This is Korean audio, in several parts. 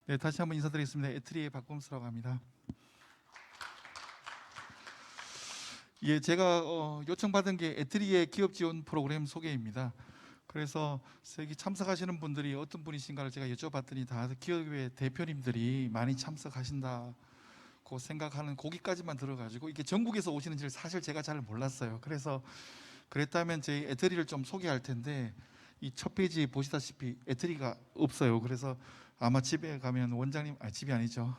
네, 다시 한번 인사드리겠습니다. 에트리의 박범수라고 합니다. 예, 제가 요청받은 게 에트리의 기업 지원 프로그램 소개입니다. 그래서 여기 참석하시는 분들이 어떤 분이신가를 제가 여쭤봤더니 다 기업의 대표님들이 많이 참석하신다고 생각하는 거기까지만 들어가지고 이게 전국에서 오시는지를 사실 제가 잘 몰랐어요. 그래서 그랬다면 저희 에트리를 좀 소개할 텐데 이 첫 페이지 보시다시피 에트리가 없어요. 그래서 아마 집에 가면 원장님, 집이 아니죠.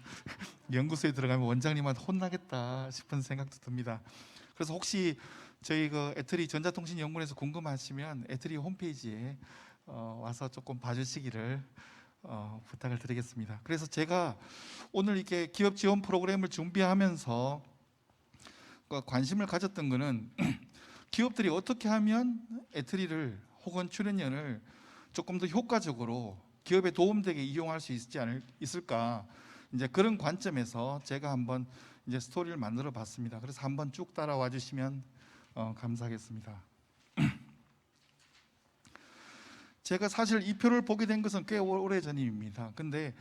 연구소에 들어가면 원장님한테 혼나겠다 싶은 생각도 듭니다. 그래서 혹시 저희 그 에트리 전자통신연구원에서 궁금하시면 에트리 홈페이지에 와서 조금 봐주시기를 부탁을 드리겠습니다. 그래서 제가 오늘 이렇게 기업 지원 프로그램을 준비하면서 관심을 가졌던 거는 기업들이 어떻게 하면 에트리를 혹은 출연연을 조금 더 효과적으로 기업에 도움되게 이용할 수 있을까, 이제 그런 관점에서 제가 한번 이제 스토리를 만들어 봤습니다. 그래서 한번 쭉 따라와 주시면 감사하겠습니다. 제가 사실 이 표를 보게 된 것은 꽤 오래 전입니다. 근데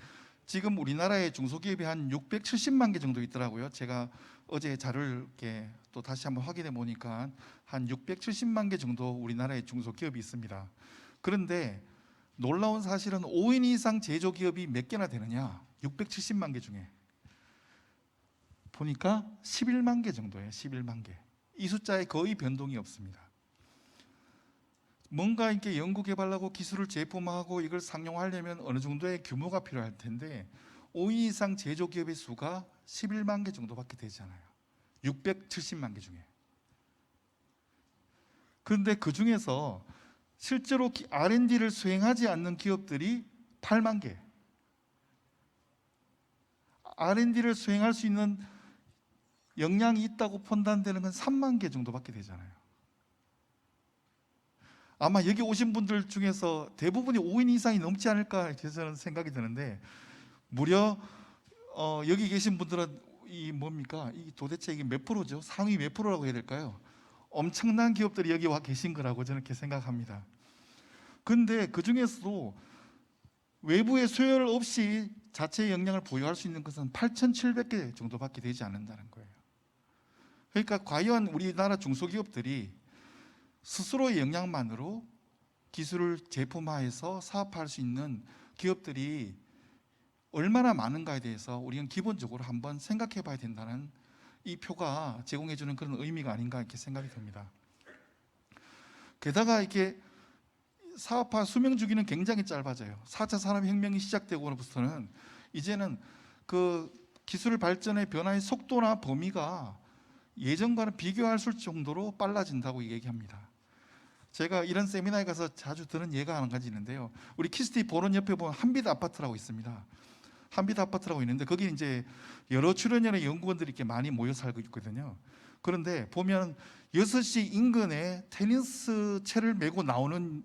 지금 우리나라의 중소기업이 한 670만 개 정도 있더라고요. 제가 어제 자료를 이렇게 또 다시 한번 확인해 보니까 한 670만 개 정도 우리나라의 중소기업이 있습니다. 그런데 놀라운 사실은 5인 이상 제조기업이 몇 개나 되느냐? 670만 개 중에 보니까 11만 개 정도예요. 11만 개. 이 숫자에 거의 변동이 없습니다. 뭔가 이렇게 연구개발하고 기술을 제품화하고 이걸 상용하려면 어느 정도의 규모가 필요할 텐데 5인 이상 제조기업의 수가 11만 개 정도밖에 되지 않아요. 670만 개 중에. 그런데 그 중에서 실제로 R&D를 수행하지 않는 기업들이 8만 개. R&D를 수행할 수 있는 역량이 있다고 판단되는 건 3만 개 정도밖에 되잖아요. 아마 여기 오신 분들 중에서 대부분이 5인 이상이 넘지 않을까 저는 생각이 드는데, 무려 여기 계신 분들은 이 뭡니까? 이 도대체 이게 몇 프로죠? 상위 몇 프로라고 해야 될까요? 엄청난 기업들이 여기 와 계신 거라고 저는 이렇게 생각합니다. 근데 그 중에서도 외부의 수혈 없이 자체의 역량을 보유할 수 있는 것은 8,700개 정도밖에 되지 않는다는 거예요. 그러니까 과연 우리나라 중소기업들이 스스로의 역량만으로 기술을 제품화해서 사업할 수 있는 기업들이 얼마나 많은가에 대해서 우리는 기본적으로 한번 생각해 봐야 된다는 이 표가 제공해 주는 그런 의미가 아닌가 이렇게 생각이 듭니다. 게다가 이렇게 사업화 수명 주기는 굉장히 짧아져요. 4차 산업혁명이 시작되고부터는 이제는 그 기술 발전의 변화의 속도나 범위가 예전과는 비교할 수 정도로 빨라진다고 얘기합니다. 제가 이런 세미나에 가서 자주 들은 예가 한 가지 있는데요. 우리 키스티 보론 옆에 보면 한빛 아파트라고 있습니다. 한빛 아파트라고 있는데 거기 이제 여러 출연연의 연구원들이 이렇게 많이 모여 살고 있거든요. 그런데 보면 6시 인근에 테니스 채를 메고 나오는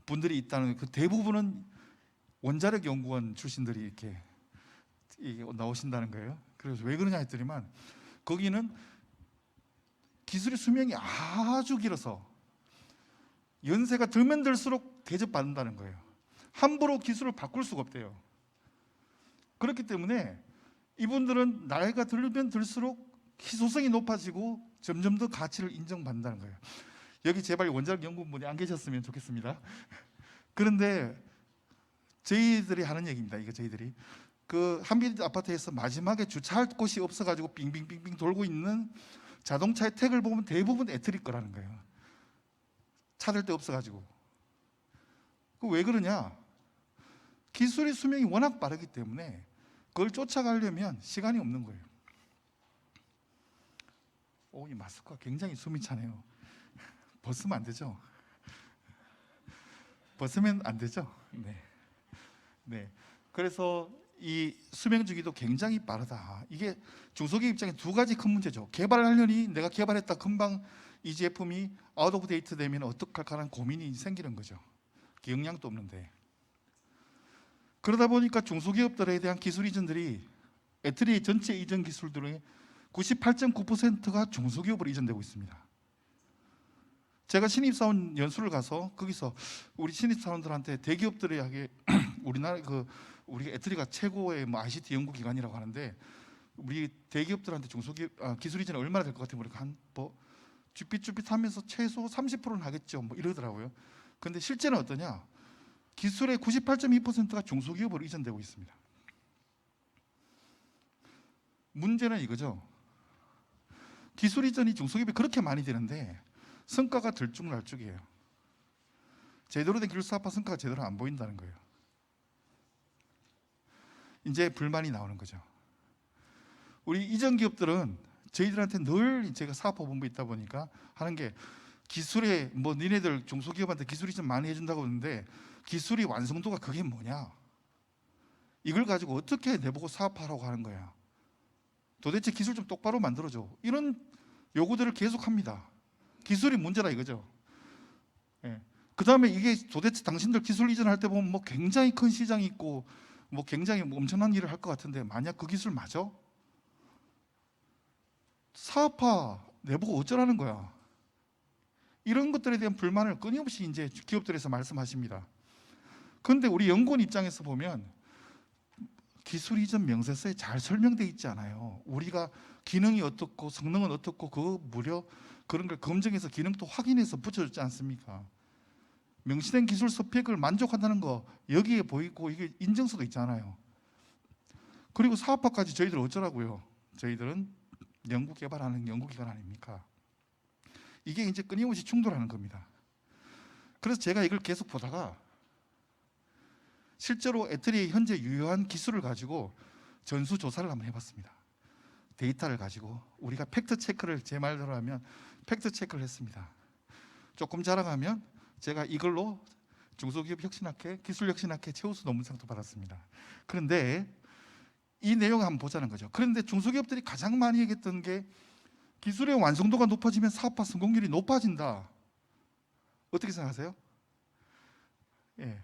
분들이 있다는, 그 대부분은 원자력 연구원 출신들이 이렇게 나오신다는 거예요. 그래서 왜 그러냐 했더니만 거기는 기술의 수명이 아주 길어서 연세가 들면 들수록 대접받는다는 거예요. 함부로 기술을 바꿀 수가 없대요. 그렇기 때문에 이분들은 나이가 들면 들수록 희소성이 높아지고 점점 더 가치를 인정받는다는 거예요. 여기 제발 원자력 연구원분이 안 계셨으면 좋겠습니다. 그런데 저희들이 하는 얘기입니다. 이거 저희들이 그 한빛 아파트에서 마지막에 주차할 곳이 없어가지고 빙빙빙빙 돌고 있는 자동차의 택을 보면 대부분 에트리 거라는 거예요. 찾을 데 없어가지고. 그 왜 그러냐? 기술의 수명이 워낙 빠르기 때문에 그걸 쫓아가려면 시간이 없는 거예요. 이 마스크가 굉장히 숨이 차네요. 벗으면 안 되죠? 벗으면 안 되죠? 네. 그래서 이 수명 주기도 굉장히 빠르다. 이게 중소기업 입장에 두 가지 큰 문제죠. 개발하려니 내가 개발했다 금방 이 제품이 아웃 오브 데이트 되면 어떡할까라는 고민이 생기는 거죠. 역량도 없는데. 그러다 보니까 중소기업들에 대한 기술 이전들이 에트리 전체 이전 기술들의 98.9%가 중소기업으로 이전되고 있습니다. 제가 신입사원 연수를 가서 거기서 우리 신입사원들한테 대기업들에게 우리나라 우리 애트리가 최고의 뭐 ICT 연구 기관이라고 하는데 우리 대기업들한테 중소기업 기술 이전이 얼마나 될 것 같아요? 우리가 한뭐 쭈삣쭈삣하면서 최소 30%는 하겠죠. 뭐 이러더라고요. 근데 실제는 어떠냐? 기술의 98.2%가 중소기업으로 이전되고 있습니다. 문제는 이거죠. 기술 이전이 중소기업이 그렇게 많이 되는데 성과가 들쭉날쭉이에요. 제대로 된 기술 사업화 성과가 제대로 안 보인다는 거예요. 이제 불만이 나오는 거죠. 우리 이전 기업들은 저희들한테 늘 제가 사업화 본부에 있다 보니까 하는 게 기술에 뭐 니네들 중소기업한테 기술 이전 많이 해준다고 하는데 기술이 완성도가 그게 뭐냐? 이걸 가지고 어떻게 내보고 사업하라고 하는 거야? 도대체 기술 좀 똑바로 만들어줘. 이런 요구들을 계속합니다. 기술이 문제라 이거죠. 예. 그 다음에 이게 도대체 당신들 기술 이전할 때 보면 뭐 굉장히 큰 시장이 있고 뭐 굉장히 엄청난 일을 할 것 같은데 만약 그 기술 맞아? 사업화 내보고 어쩌라는 거야? 이런 것들에 대한 불만을 끊임없이 이제 기업들에서 말씀하십니다. 그런데 우리 연구원 입장에서 보면 기술 이전 명세서에 잘 설명되어 있지 않아요. 우리가 기능이 어떻고 성능은 어떻고 그 무려 그런 걸 검증해서 기능도 확인해서 붙여줬지 않습니까? 명시된 기술 스펙을 만족한다는 거 여기에 보이고 이게 인증서도 있잖아요. 그리고 사업화까지 저희들 어쩌라고요? 저희들은 연구 개발하는 연구기관 아닙니까? 이게 이제 끊임없이 충돌하는 겁니다. 그래서 제가 이걸 계속 보다가 실제로 애트리의 현재 유효한 기술을 가지고 전수조사를 한번 해봤습니다. 데이터를 가지고 우리가 팩트체크를 제 말대로 하면 팩트체크를 했습니다. 조금 자랑하면 제가 이걸로 중소기업 혁신학회, 기술혁신학회 최우수 논문상도 받았습니다. 그런데 이 내용을 한번 보자는 거죠. 그런데 중소기업들이 가장 많이 얘기했던 게 기술의 완성도가 높아지면 사업화 성공률이 높아진다. 어떻게 생각하세요? 예.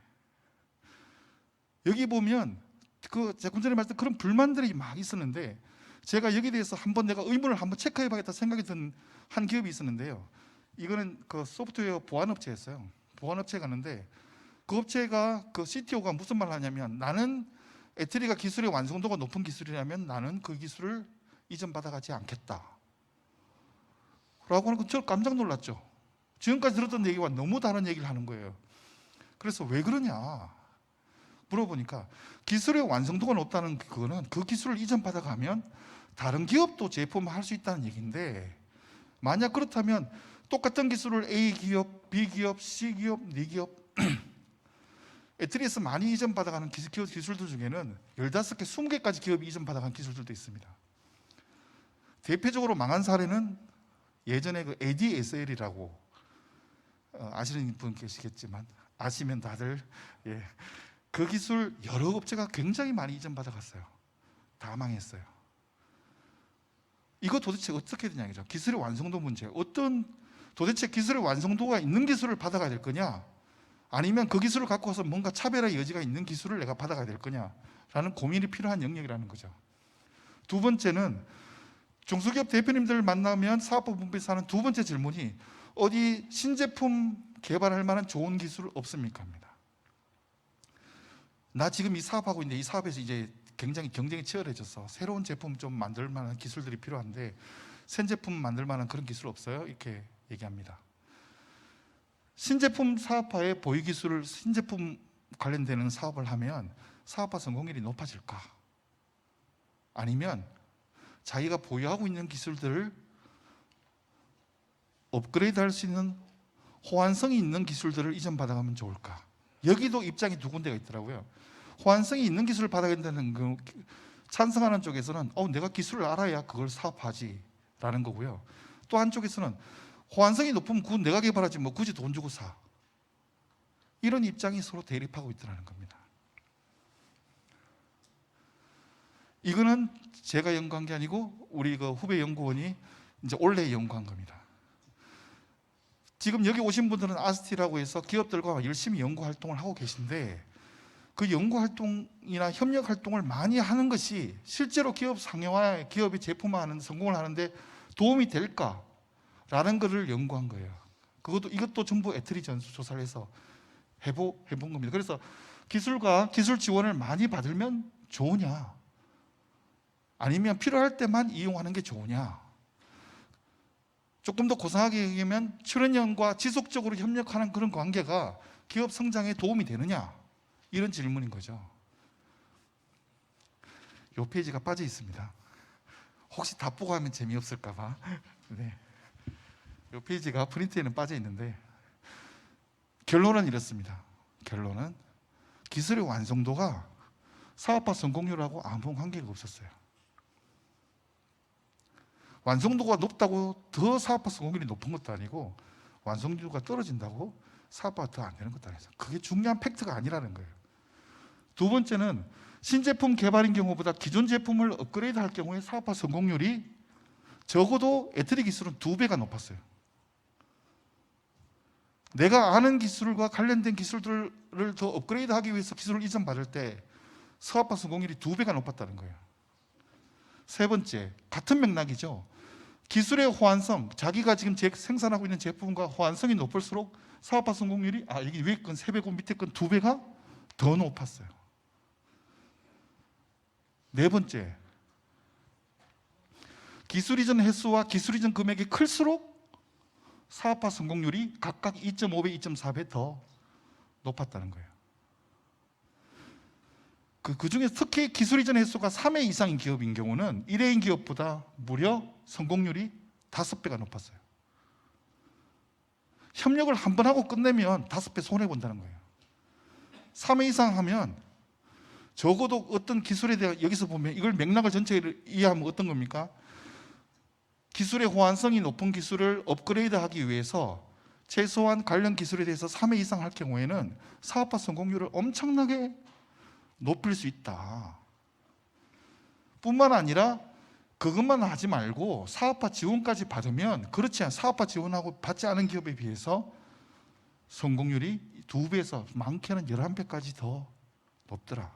여기 보면 제가 좀 전에 말했던 그런 불만들이 막 있었는데 제가 여기에 대해서 한번 내가 의문을 한번 체크해봐야겠다 생각이 든 한 기업이 있었는데요. 이거는 그 소프트웨어 보안업체였어요. 보안업체가 있는데 그 업체가 그 CTO가 무슨 말을 하냐면 나는 애트리가 기술의 완성도가 높은 기술이라면 나는 그 기술을 이전받아가지 않겠다 라고 하는 건 저 깜짝 놀랐죠. 지금까지 들었던 얘기와 너무 다른 얘기를 하는 거예요. 그래서 왜 그러냐 물어보니까 기술의 완성도가 높다는 그거는 그 기술을 이전받아가면 다른 기업도 제품을 할 수 있다는 얘기인데 만약 그렇다면 똑같은 기술을 A 기업, B 기업, C 기업, D 기업 애트리에서 많이 이전받아가는 기술들 중에는 15개, 20개까지 기업이 이전받아간 기술들도 있습니다. 대표적으로 망한 사례는 예전에 그 ADSL이라고 아시는 분 계시겠지만 아시면 다들 예. 그 기술 여러 업체가 굉장히 많이 이전받아갔어요. 다 망했어요. 이거 도대체 어떻게 되냐 이죠. 기술의 완성도 문제. 도대체 기술의 완성도가 있는 기술을 받아가야 될 거냐? 아니면 그 기술을 갖고 와서 뭔가 차별화의 여지가 있는 기술을 내가 받아가야 될 거냐라는 고민이 필요한 영역이라는 거죠. 두 번째는 중소기업 대표님들 만나면 사업부 분배에서 하는 두 번째 질문이 어디 신제품 개발할 만한 좋은 기술 없습니까? 합니다. 나 지금 이 사업하고 있는데 이 사업에서 이제 굉장히 경쟁이 치열해져서 새로운 제품 좀 만들 만한 기술들이 필요한데 새 제품 만들 만한 그런 기술 없어요? 이렇게 얘기합니다. 신제품 사업화에 보유 기술을 신제품 관련되는 사업을 하면 사업화 성공률이 높아질까? 아니면 자기가 보유하고 있는 기술들을 업그레이드 할 수 있는 호환성이 있는 기술들을 이전받아가면 좋을까? 여기도 입장이 두 군데가 있더라고요. 호환성이 있는 기술을 받아야 된다는 그 찬성하는 쪽에서는 내가 기술을 알아야 그걸 사업하지 라는 거고요. 또 한쪽에서는 호환성이 높으면 그건 내가 개발하지 뭐 굳이 돈 주고 사. 이런 입장이 서로 대립하고 있더라는 겁니다. 이거는 제가 연구한 게 아니고 우리 그 후배 연구원이 이제 올해 연구한 겁니다. 지금 여기 오신 분들은 아스티라고 해서 기업들과 열심히 연구 활동을 하고 계신데 그 연구 활동이나 협력 활동을 많이 하는 것이 실제로 기업 상용화, 기업이 제품화하는 성공을 하는데 도움이 될까라는 것을 연구한 거예요. 이것도 전부 애트리 전수 조사를 해서 해본 겁니다. 그래서 기술과 기술 지원을 많이 받으면 좋으냐? 아니면 필요할 때만 이용하는 게 좋으냐? 조금 더 고상하게 얘기하면 출연연과 지속적으로 협력하는 그런 관계가 기업 성장에 도움이 되느냐? 이런 질문인 거죠. 이 페이지가 빠져 있습니다. 혹시 다 보고 하면 재미없을까 봐. 네. 이 페이지가 프린트에는 빠져 있는데 결론은 이렇습니다. 결론은 기술의 완성도가 사업화 성공률하고 아무 관계가 없었어요. 완성도가 높다고 더 사업화 성공률이 높은 것도 아니고 완성도가 떨어진다고 사업화가 더 안 되는 것도 아니죠. 그게 중요한 팩트가 아니라는 거예요. 두 번째는 신제품 개발인 경우보다 기존 제품을 업그레이드 할 경우에 사업화 성공률이 적어도 애트리 기술은 2배가 높았어요. 내가 아는 기술과 관련된 기술들을 더 업그레이드하기 위해서 기술을 이전받을 때 사업화 성공률이 2배가 높았다는 거예요. 세 번째, 같은 맥락이죠. 기술의 호환성, 자기가 지금 생산하고 있는 제품과 호환성이 높을수록 사업화 성공률이 이게 위에 건 3배고 밑에 건 2배가 더 높았어요. 네 번째, 기술 이전 횟수와 기술 이전 금액이 클수록 사업화 성공률이 각각 2.5배, 2.4배 더 높았다는 거예요. 그 중에 특히 기술 이전 횟수가 3회 이상인 기업인 경우는 1회인 기업보다 무려 성공률이 5배가 높았어요. 협력을 한 번 하고 끝내면 5배 손해본다는 거예요. 3회 이상 하면 적어도 어떤 기술에 대해 여기서 보면 이걸 맥락을 전체를 이해하면 어떤 겁니까? 기술의 호환성이 높은 기술을 업그레이드하기 위해서 최소한 관련 기술에 대해서 3회 이상 할 경우에는 사업화 성공률을 엄청나게 높일 수 있다. 뿐만 아니라 그것만 하지 말고 사업화 지원까지 받으면 그렇지 않은 사업화 지원하고 받지 않은 기업에 비해서 성공률이 2배에서 많게는 11배까지 더 높더라.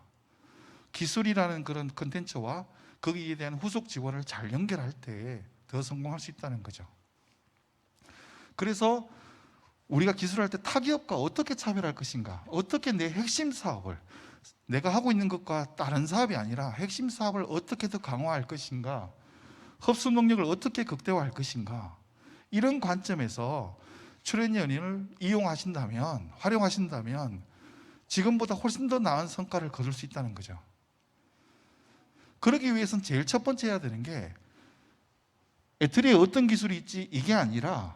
기술이라는 그런 컨텐츠와 거기에 대한 후속 지원을 잘 연결할 때 더 성공할 수 있다는 거죠. 그래서 우리가 기술할 때 타 기업과 어떻게 차별할 것인가, 어떻게 내 핵심 사업을 내가 하고 있는 것과 다른 사업이 아니라 핵심 사업을 어떻게 더 강화할 것인가, 흡수 능력을 어떻게 극대화할 것인가, 이런 관점에서 출연연을 이용하신다면, 활용하신다면 지금보다 훨씬 더 나은 성과를 거둘 수 있다는 거죠. 그러기 위해서는 제일 첫 번째 해야 되는 게 애트리에 어떤 기술이 있지 이게 아니라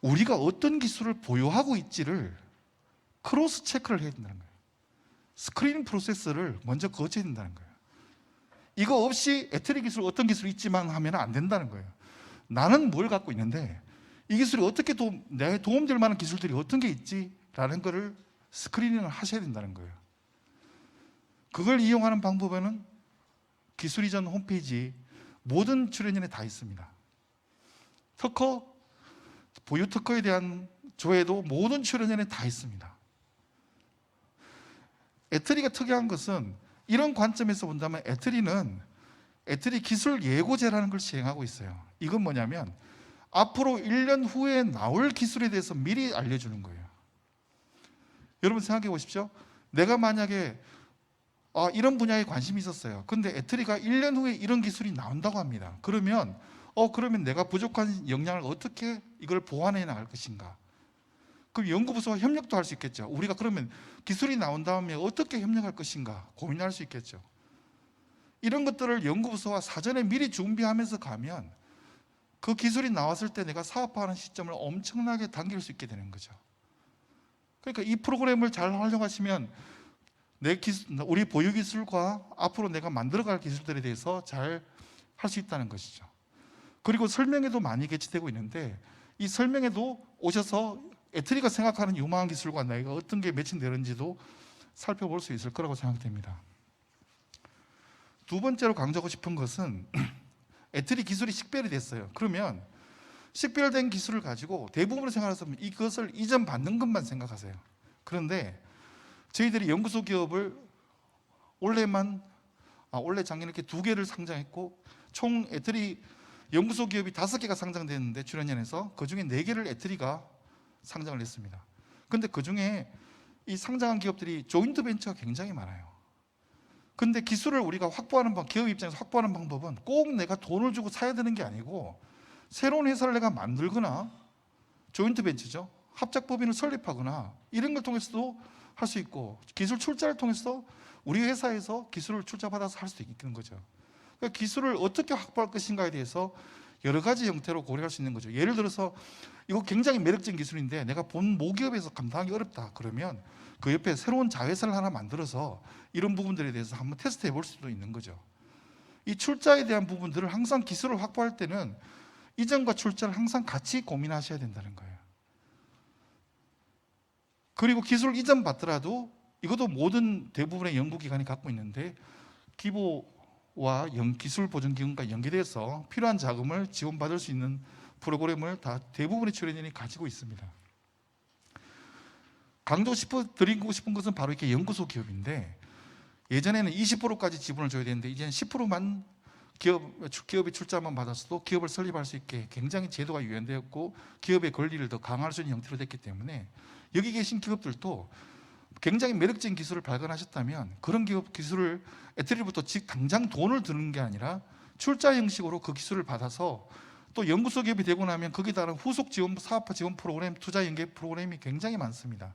우리가 어떤 기술을 보유하고 있지를 크로스 체크를 해야 된다는 거예요. 스크리닝 프로세스를 먼저 거쳐야 된다는 거예요. 이거 없이 애트리 기술 어떤 기술이 있지만 하면 안 된다는 거예요. 나는 뭘 갖고 있는데 이 기술이 어떻게 내게 도움될 만한 기술들이 어떤 게 있지라는 거를 스크리닝을 하셔야 된다는 거예요. 그걸 이용하는 방법에는 기술 이전 홈페이지 모든 출연연에 다 있습니다. 특허, 보유 특허에 대한 조회도 모든 출연연에 다 있습니다. 애트리가 특이한 것은 이런 관점에서 본다면 애트리 기술 예고제라는 걸 시행하고 있어요. 이건 뭐냐면 앞으로 1년 후에 나올 기술에 대해서 미리 알려주는 거예요. 여러분 생각해 보십시오. 내가 만약에 이런 분야에 관심이 있었어요. 근데 애트리가 1년 후에 이런 기술이 나온다고 합니다. 그러면 내가 부족한 역량을 어떻게 이걸 보완해 나갈 것인가? 그럼 연구부서와 협력도 할 수 있겠죠. 우리가 그러면 기술이 나온 다음에 어떻게 협력할 것인가 고민할 수 있겠죠. 이런 것들을 연구부서와 사전에 미리 준비하면서 가면 그 기술이 나왔을 때 내가 사업화하는 시점을 엄청나게 당길 수 있게 되는 거죠. 그러니까 이 프로그램을 잘 활용하시면 우리 보유 기술과 앞으로 내가 만들어갈 기술들에 대해서 잘 할 수 있다는 것이죠. 그리고 설명회도 많이 개최되고 있는데 이 설명회도 오셔서 애트리가 생각하는 유망한 기술과 내가 어떤 게 매칭되는지도 살펴볼 수 있을 거라고 생각됩니다. 두 번째로 강조하고 싶은 것은 애트리 기술이 식별이 됐어요. 그러면 식별된 기술을 가지고 대부분의 생활에서 이것을 이전받는 것만 생각하세요. 그런데 저희들이 연구소 기업을 올해 작년에 이렇게 2개를 상장했고 총 애트리 연구소 기업이 5개가 상장됐는데 출연연에서 그중에 4개를 애트리가 상장을 했습니다. 그런데 그중에 이 상장한 기업들이 조인트 벤처가 굉장히 많아요. 근데 기술을 우리가 확보하는 기업 입장에서 확보하는 방법은 꼭 내가 돈을 주고 사야 되는 게 아니고 새로운 회사를 내가 만들거나 조인트 벤처죠. 합작법인을 설립하거나 이런 걸 통해서도 할 수 있고 기술 출자를 통해서 우리 회사에서 기술을 출자받아서 할 수도 있는 거죠. 그러니까 기술을 어떻게 확보할 것인가에 대해서 여러 가지 형태로 고려할 수 있는 거죠. 예를 들어서 이거 굉장히 매력적인 기술인데 내가 본 모기업에서 감당하기 어렵다 그러면 그 옆에 새로운 자회사를 하나 만들어서 이런 부분들에 대해서 한번 테스트해 볼 수도 있는 거죠. 이 출자에 대한 부분들을 항상 기술을 확보할 때는 이전과 출자를 항상 같이 고민하셔야 된다는 거예요. 그리고 기술을 이전 받더라도 이것도 모든 대부분의 연구기관이 갖고 있는데 기보와 기술보전기금과 연계돼서 필요한 자금을 지원받을 수 있는 프로그램을 다 대부분의 출연진이 가지고 있습니다. 드리고 싶은 것은 바로 이렇게 연구소 기업인데 예전에는 20%까지 지분을 줘야 되는데 이제는 10%만 기업의 출자만 받았어도 기업을 설립할 수 있게 굉장히 제도가 유연되었고 기업의 권리를 더 강화할 수 있는 형태로 됐기 때문에 여기 계신 기업들도 굉장히 매력적인 기술을 발견하셨다면 그런 기술을 애터리부터 당장 돈을 드는 게 아니라 출자 형식으로 그 기술을 받아서 또 연구소 기업이 되고 나면 거기에 따른 후속 지원, 사업화 지원 프로그램, 투자 연계 프로그램이 굉장히 많습니다.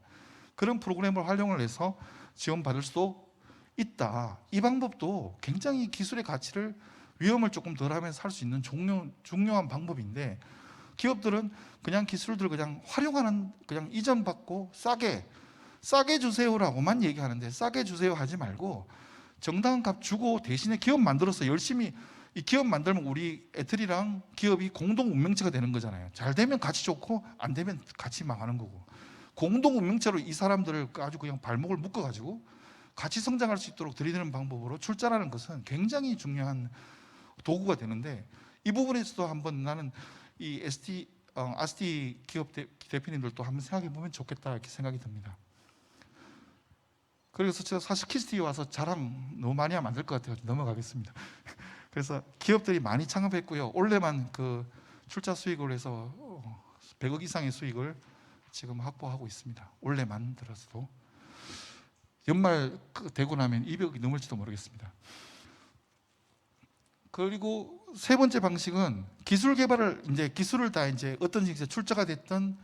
그런 프로그램을 활용을 해서 지원받을 수도 있다. 이 방법도 굉장히 기술의 가치를 위험을 조금 덜하면서 할 수 있는 중요한 방법인데 기업들은 그냥 기술들을 그냥 활용하는 그냥 이전받고 싸게 주세요라고만 얘기하는데 싸게 주세요 하지 말고 정당한 값 주고 대신에 기업 만들어서 열심히 이 기업 만들면 우리 애틀이랑 기업이 공동 운명체가 되는 거잖아요. 잘 되면 같이 좋고 안 되면 같이 망하는 거고 공동 운명체로 이 사람들을 아주 그냥 발목을 묶어가지고 같이 성장할 수 있도록 들이대는 방법으로 출자라는 것은 굉장히 중요한 도구가 되는데 이 부분에서도 한번 나는 이 아스티 기업 대표님들도 한번 생각해 보면 좋겠다 이렇게 생각이 듭니다. 그래서 제가 사실 키스티에 와서 자랑 너무 많이 하면 안 될 것 같아요. 넘어가겠습니다. 그래서 기업들이 많이 창업했고요. 올해만 그 출자 수익을 해서 100억 이상의 수익을 지금 확보하고 있습니다. 올해만 들어서도 연말 되고 나면 200억이 넘을지도 모르겠습니다. 그리고 세 번째 방식은 기술 개발을 기술을 다 어떤 식으로 출자가 됐든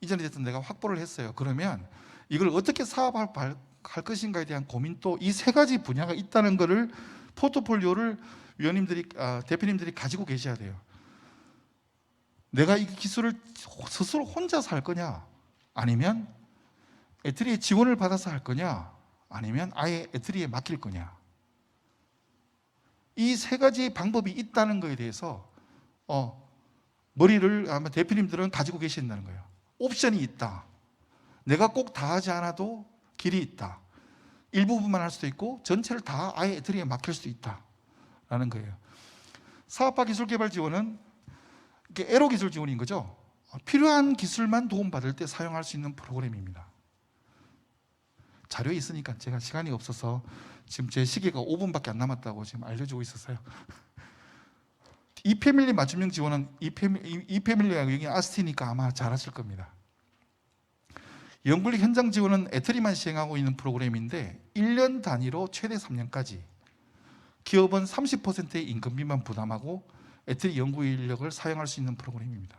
이전이 됐든 내가 확보를 했어요. 그러면 이걸 어떻게 사업할 것인가에 대한 고민도 이 세 가지 분야가 있다는 것을 포트폴리오를 대표님들이 가지고 계셔야 돼요. 내가 이 기술을 스스로 혼자서 할 거냐, 아니면 애트리에 지원을 받아서 할 거냐, 아니면 아예 애트리에 맡길 거냐. 이 세 가지 방법이 있다는 것에 대해서 머리를 아마 대표님들은 가지고 계신다는 거예요. 옵션이 있다. 내가 꼭 다 하지 않아도 길이 있다. 일부분만 할 수도 있고 전체를 다 아예 애트리에 맡길 수도 있다라는 거예요. 사업화 기술 개발 지원은 이게 에로 기술 지원인 거죠. 필요한 기술만 도움받을 때 사용할 수 있는 프로그램입니다. 자료에 있으니까 제가 시간이 없어서 지금 제 시계가 5분밖에 안 남았다고 지금 알려주고 있었어요. 이패밀리 맞춤형 지원은 이패밀리가 여기 아스티니까 아마 잘 하실 겁니다. 연구력 현장 지원은 애터리만 시행하고 있는 프로그램인데 1년 단위로 최대 3년까지 기업은 30%의 인건비만 부담하고 애터리 연구 인력을 사용할 수 있는 프로그램입니다.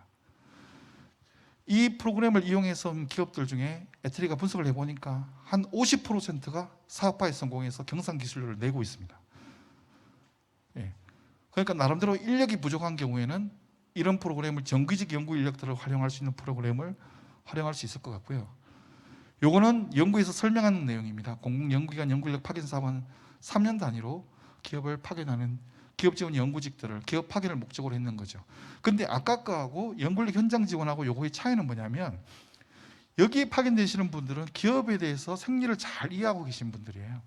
이 프로그램을 이용해서 기업들 중에 애터리가 분석을 해보니까 한 50%가 사업화에 성공해서 경상 기술료를 내고 있습니다. 예. 그러니까 나름대로 인력이 부족한 경우에는 이런 프로그램을 정규직 연구 인력들을 활용할 수 있는 프로그램을 활용할 수 있을 것 같고요. 요거는 연구에서 설명하는 내용입니다. 공공연구기관 연구인력 파견 사업은 3년 단위로 기업을 파견하는 기업 지원 연구직들을 기업 파견을 목적으로 했는 거죠. 근데 아까 거하고 연구인력 현장 지원하고 요거의 차이는 뭐냐면 여기에 파견되시는 분들은 기업에 대해서 생리를 잘 이해하고 계신 분들이에요.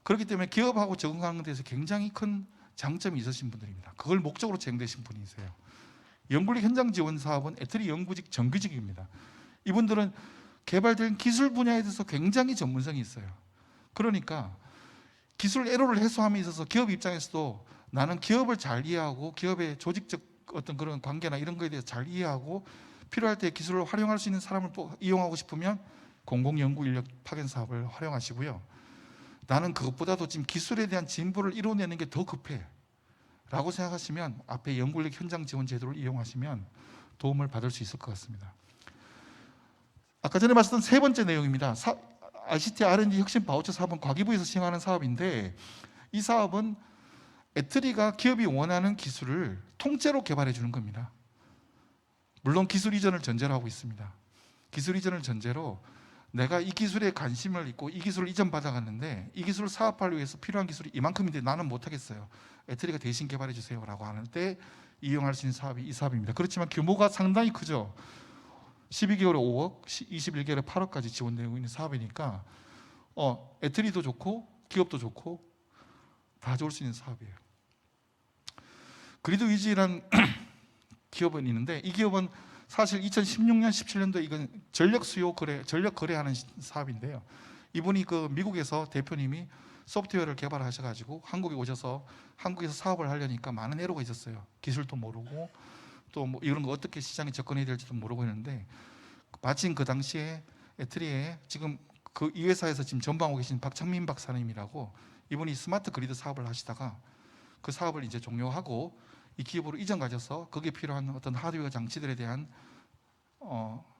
그렇기 때문에 기업하고 적응하는 데서 굉장히 큰 장점이 있으신 분들입니다. 그걸 목적으로 채용되신 분이세요. 연구인력 현장 지원 사업은 애터리 연구직 정규직입니다. 이분들은 개발된 기술 분야에 대해서 굉장히 전문성이 있어요. 그러니까 기술 애로를 해소함에 있어서 기업 입장에서도 나는 기업을 잘 이해하고 기업의 조직적 어떤 그런 관계나 이런 거에 대해서 잘 이해하고 필요할 때 기술을 활용할 수 있는 사람을 이용하고 싶으면 공공연구 인력 파견 사업을 활용하시고요. 나는 그것보다도 지금 기술에 대한 진보를 이뤄내는 게 더 급해 라고 생각하시면 앞에 연구인력 현장 지원 제도를 이용하시면 도움을 받을 수 있을 것 같습니다. 아까 전에 말씀드린 세 번째 내용입니다. ICT R&D 혁신 바우처 사업은 과기부에서 시행하는 사업인데, 이 사업은 애트리가 기업이 원하는 기술을 통째로 개발해 주는 겁니다. 물론 기술 이전을 전제로 하고 있습니다. 기술 이전을 전제로 내가 이 기술에 관심을 있고 이 기술을 이전 받아갔는데 이 기술을 사업하기 위해서 필요한 기술이 이만큼인데 나는 못하겠어요. 애트리가 대신 개발해 주세요 라고 하는 때 이용할 수 있는 사업이 이 사업입니다. 그렇지만 규모가 상당히 크죠. 12개월에 5억, 21개월에 8억까지 지원되고 있는 사업이니까 애트리도 좋고 기업도 좋고 다 좋을 수 있는 사업이에요. 그리드 위즈라는 기업은 있는데, 이 기업은 사실 2016년, 17년도에 이건 전력 수요 거래, 전력 거래하는 사업인데요. 이분이 그 미국에서 대표님이 소프트웨어를 개발하셔가지고 한국에 오셔서 한국에서 사업을 하려니까 많은 애로가 있었어요. 기술도 모르고 또 뭐 이런 거 어떻게 시장에 접근해야 될지도 모르고 했는데, 마침 그 당시에 애트리에 지금 그 이 회사에서 지금 전방하고 계신 박창민 박사님이라고, 이분이 스마트 그리드 사업을 하시다가 그 사업을 이제 종료하고 이 기업으로 이전 가져서 거기에 필요한 어떤 하드웨어 장치들에 대한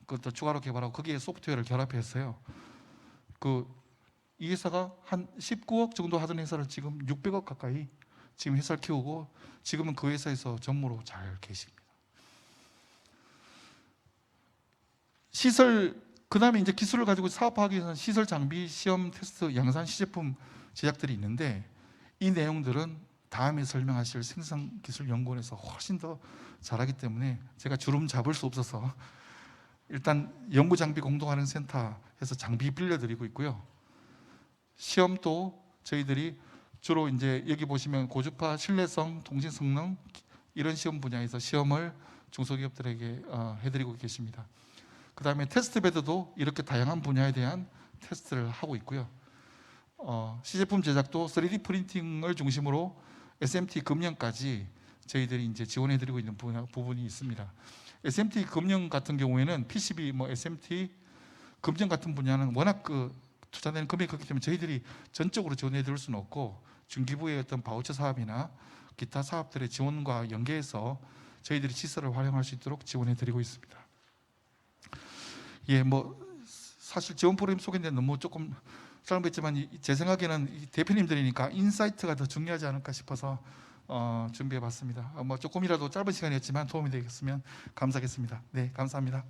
그것도 추가로 개발하고 거기에 소프트웨어를 결합했어요. 이 회사가 한 19억 정도 하던 회사를 지금 600억 가까이 지금 회사를 키우고 지금은 그 회사에서 전무로 잘 계십니다. 시설, 그 다음에 이제 기술을 가지고 사업하기 위해서는 시설 장비, 시험, 테스트, 양산, 시제품 제작들이 있는데, 이 내용들은 다음에 설명하실 생산기술연구원에서 훨씬 더 잘하기 때문에 제가 주름 잡을 수 없어서 일단 연구장비 공동활용 센터에서 장비 빌려드리고 있고요. 시험도 저희들이 주로 이제 여기 보시면 고주파, 신뢰성, 통신 성능 이런 시험 분야에서 시험을 중소기업들에게 해드리고 계십니다. 그 다음에 테스트 베드도 이렇게 다양한 분야에 대한 테스트를 하고 있고요. 시제품 제작도 3D 프린팅을 중심으로 SMT 금형까지 저희들이 이제 지원해드리고 있는 부분이 있습니다. SMT 금형 같은 경우에는 PCB, SMT 금형 같은 분야는 워낙 투자되는 금액이 크기 때문에 저희들이 전적으로 지원해드릴 수는 없고, 중기부의 어떤 바우처 사업이나 기타 사업들의 지원과 연계해서 저희들이 시설을 활용할 수 있도록 지원해드리고 있습니다. 예, 사실 지원 프로그램 소개인데 너무 조금 짧았지만 제 생각에는 이 대표님들이니까 인사이트가 더 중요하지 않을까 싶어서 준비해봤습니다. 조금이라도 짧은 시간이었지만 도움이 되겠으면 감사하겠습니다. 네, 감사합니다.